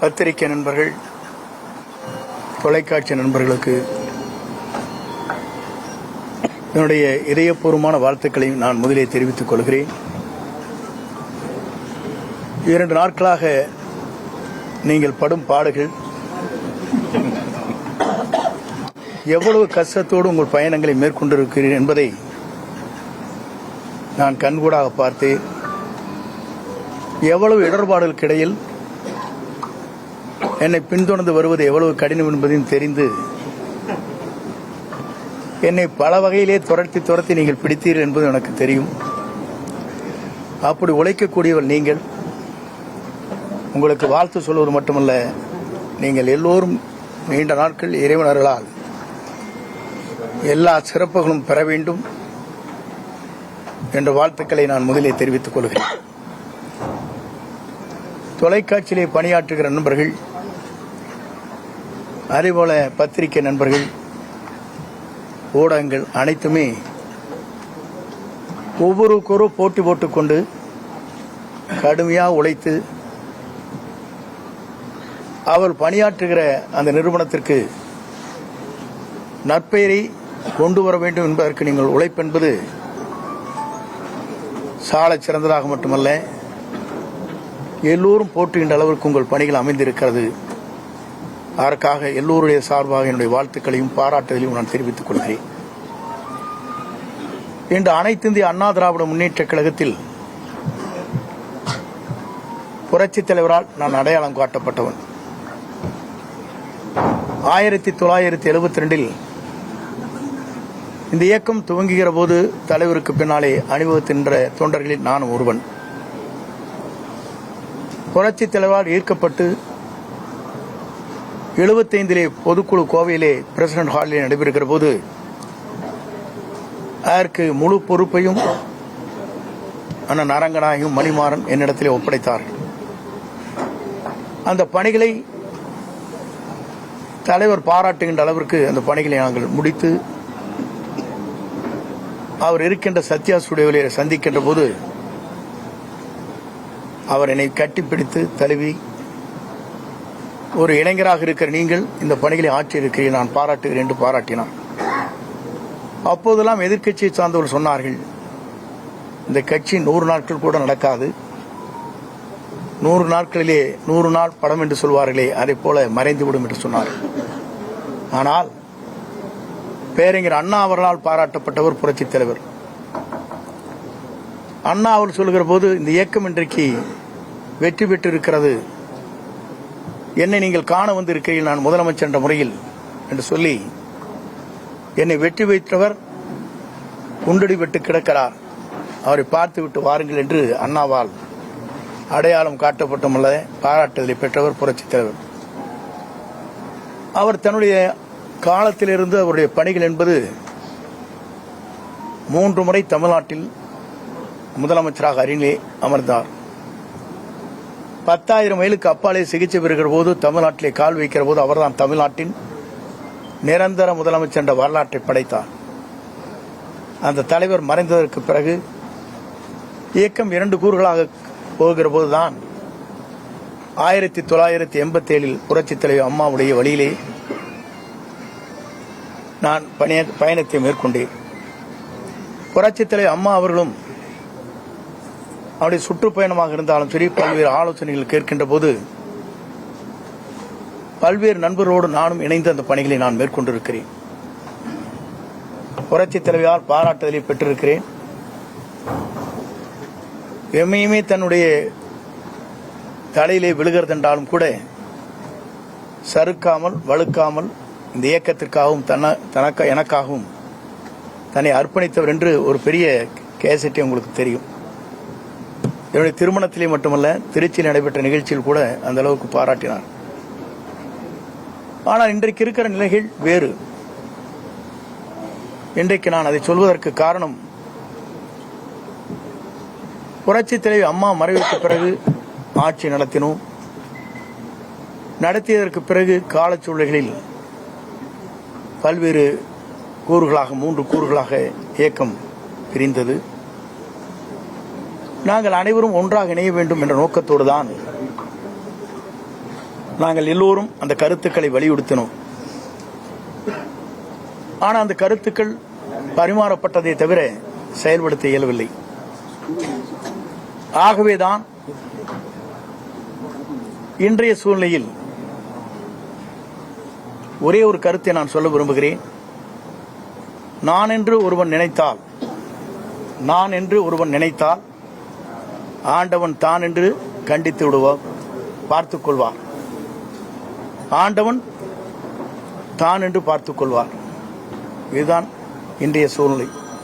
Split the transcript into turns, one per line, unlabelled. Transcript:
பத்திரிகை நண்பர்கள், தொலைக்காட்சி நண்பர்களுக்கு என்னுடைய இதயபூர்வமான வாழ்த்துக்களையும் நான் முதலே தெரிவித்துக் கொள்கிறேன். 2 நாட்களாக நீங்கள் படும் பாடுகள், எவ்வளவு கஷ்டத்தோடு உங்கள் பயணங்களை மேற்கொண்டிருக்கிறீர்கள் என்பதை நான் கண்கூடாக பார்த்தேன். எவ்வளவு இடர்பாடுகளுக்கு இடையில் என்னை பின்தொடர்ந்து வருவது எவ்வளவு கடினம் என்பதையும் தெரிந்து என்னை பல வகையிலே துரத்தி நீங்கள் பிடித்தீர்கள் என்பது எனக்கு தெரியும். அப்படி உழைக்கக்கூடியவர் நீங்கள். உங்களுக்கு வாழ்த்து சொல்வது மட்டுமல்ல, நீங்கள் எல்லோரும் நீண்ட நாட்கள் இறைவனர்களால் எல்லா சிறப்புகளும் பெற வேண்டும் என்ற வாழ்த்துக்களை நான் முதலே தெரிவித்துக் கொள்கிறேன். தொலைக்காட்சியிலே பணியாற்றுகிற நண்பர்கள், அதேபோல பத்திரிகை நண்பர்கள், ஊடகங்கள் அனைத்துமே ஒவ்வொருவருக்கொரு போட்டி போட்டுக்கொண்டு கடுமையாக உழைத்து அவர் பணியாற்றுகிற அந்த நிறுவனத்திற்கு நற்பெயரை கொண்டு வர வேண்டும் என்பதற்கு நீங்கள் உழைப்பென்பது சாலச் சிறந்ததாக மட்டுமல்ல, எல்லோரும் போற்றுகின்ற அளவிற்கு உங்கள் பணிகள் அமைந்திருக்கிறது. அதற்காக எல்லோருடைய சார்பாக என்னுடைய வாழ்த்துக்களையும் பாராட்டுதலையும் நான் தெரிவித்துக் கொள்கிறேன். இன்று அனைத்து இந்திய அண்ணா திராவிட முன்னேற்றக் கழகத்தில் புரட்சித் தலைவரால் நான் அடையாளம் காட்டப்பட்டவன். 1972 இந்த இயக்கம் துவங்குகிற போது தலைவருக்கு பின்னாலே அணிவகுக்கின்ற தொண்டர்களில் நான் ஒருவன். புரட்சித் தலைவரால் ஈர்க்கப்பட்டு 75 பொதுக்குழு கோவையிலே பிரசிடென்ட் ஹாலிலே நடைபெறுகிற போது அதற்கு முழு பொறுப்பையும் அண்ணன் அரங்கநாயகம், மணிமாறன் என்னிடத்திலே ஒப்படைத்தார்கள். அந்த பணிகளை தலைவர் பாராட்டுகின்ற அளவிற்கு அந்த பணிகளை நாங்கள் முடித்து அவர் இருக்கின்ற சத்யா ஸ்டுடியோவிலே சந்திக்கின்ற போது அவர் என்னை கட்டிப்பிடித்து தழுவி, ஒரு இளைஞராக இருக்கிற நீங்கள் இந்த பணிகளை ஆற்றியிருக்கிறீர்கள், நான் பாராட்டுகிறேன் என்று பாராட்டினார். அப்போதெல்லாம் எதிர்க்கட்சியை சார்ந்தவர்கள் சொன்னார்கள், இந்த கட்சி 100 நாட்கள் கூட நடக்காது, 100 நாட்களிலே 100 நாள் படம் என்று சொல்வார்களே, அதை போல மறைந்துவிடும் என்று சொன்னார். ஆனால் பேரறிஞர் அண்ணா அவர்களால் பாராட்டப்பட்டவர் புரட்சித் தலைவர். அண்ணா அவர் சொல்லுகிற போது, இந்த இயக்கம் இன்றைக்கு வெற்றி பெற்றிருக்கிறது, என்னை நீங்கள் காண வந்திருக்கிறீர்கள் நான் முதலமைச்சர் என்ற முறையில் என்று சொல்லி, என்னை வெற்றி வைத்தவர் குண்டடி விட்டு கிடக்கிறார், அவரை பார்த்துவிட்டு வாருங்கள் என்று அண்ணாவால் அடையாளம் காட்டப்பட்டுள்ள பாராட்டுதலை பெற்றவர் புரட்சித் தலைவர். அவர் தன்னுடைய காலத்திலிருந்து அவருடைய பணிகள் என்பது 3 முறை தமிழ்நாட்டில் முதலமைச்சராக அருகிலே அமர்ந்தார். 10,000 மைலுக்கு அப்பாலே சிகிச்சை பெறுகிற போது, தமிழ்நாட்டிலே கால் வைக்கிற போது அவர்தான் தமிழ்நாட்டின் நிரந்தர முதலமைச்சர் என்ற வரலாற்றை படைத்தார். அந்த தலைவர் மறைந்ததற்கு பிறகு இயக்கம் 2 கூறுகளாக போகிற போதுதான் 1987 புரட்சித் தலைவர் அம்மாவுடைய வழியிலே நான் பயணத்தை மேற்கொண்டேன். புரட்சித் தலைவர் அம்மா அவர்களும் அவருடைய சுற்றுப்பயணமாக இருந்தாலும் சரி, பல்வேறு ஆலோசனைகள் கேட்கின்ற போது பல்வேறு நண்பர்களோடு நானும் இணைந்து அந்த பணிகளை நான் மேற்கொண்டிருக்கிறேன். புரட்சித் தலைவரால் பாராட்டுதலை பெற்றிருக்கிறேன். எம்மையுமே தன்னுடைய தலையிலே விழுகிறதென்றாலும் கூட சறுக்காமல் வழுக்காமல் இந்த இயக்கத்திற்காகவும் எனக்காகவும் தன்னை அர்ப்பணித்தவர் என்று ஒரு பெரிய கேசட்டை உங்களுக்கு தெரியும். என்னுடைய திருமணத்திலே மட்டுமல்ல, திருச்சியில் நடைபெற்ற நிகழ்ச்சியில் கூட அந்த அளவுக்கு பாராட்டினார். ஆனால் இன்றைக்கு இருக்கிற நிலைகள் வேறு. இன்றைக்கு நான் அதை சொல்வதற்கு காரணம், புரட்சித் தலைவர் அம்மா மறைவுக்கு பிறகு ஆட்சி நடத்தினோம். நடத்தியதற்கு பிறகு காலச்சூழல்களில் பல்வேறு கூறுகளாக 3 கூறுகளாக இயக்கம் பிரிந்தது. நாங்கள் அனைவரும் ஒன்றாக இணைய வேண்டும் என்ற நோக்கத்தோடு தான் நாங்கள் எல்லோரும் அந்த கருத்துக்களை வலியுறுத்தினோம். ஆனால் அந்த கருத்துக்கள் பரிமாறப்பட்டதை தவிர செயல்படுத்த இயலவில்லை. ஆகவேதான் இன்றைய சூழ்நிலையில் ஒரே ஒரு கருத்தை நான் சொல்ல விரும்புகிறேன். நான் என்று ஒருவன் நினைத்தால் ஆண்டவன் தான் என்று கண்டித்து விடுவார், பார்த்துக் கொள்வார். ஆண்டவன் தான் என்று பார்த்துக் கொள்வார். இதுதான் இன்றைய சூழ்நிலை.